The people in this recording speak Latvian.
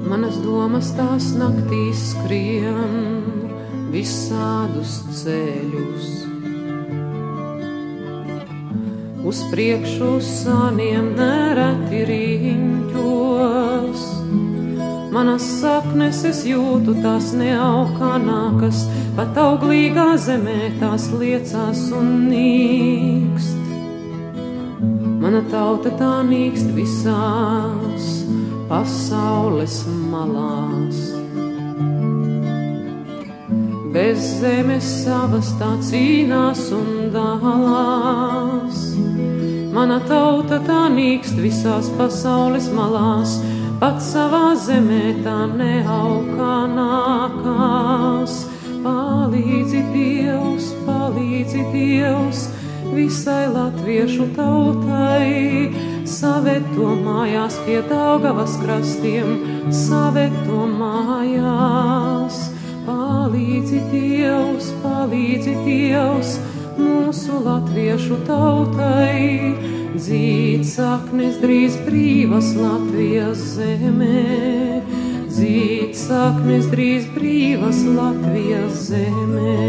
Manas domas tās naktīs skrien visādus ceļus, uz priekšu sāniem nereti riņķos. Manas saknes es jūtu, tās neaug kā nākas, pat auglīgā zemē tās liecās un nīkst. Mana tauta tā nīkst visās pasaules malās. Bez zemes savas tā cīnās un dalās. Mana tauta tā nīkst visās pasaules malās, pat savā zemē tā neaug kā nākās. Palīdzi Dievs, visai latviešu tautai, saved to mājās pie Daugavas krastiem, saved to mājās. Palīdzi Dievs, mūsu latviešu tautai, dzīt saknes drīz brīvas Latvijas zemē, dzīt saknes drīz brīvas Latvijas zemē.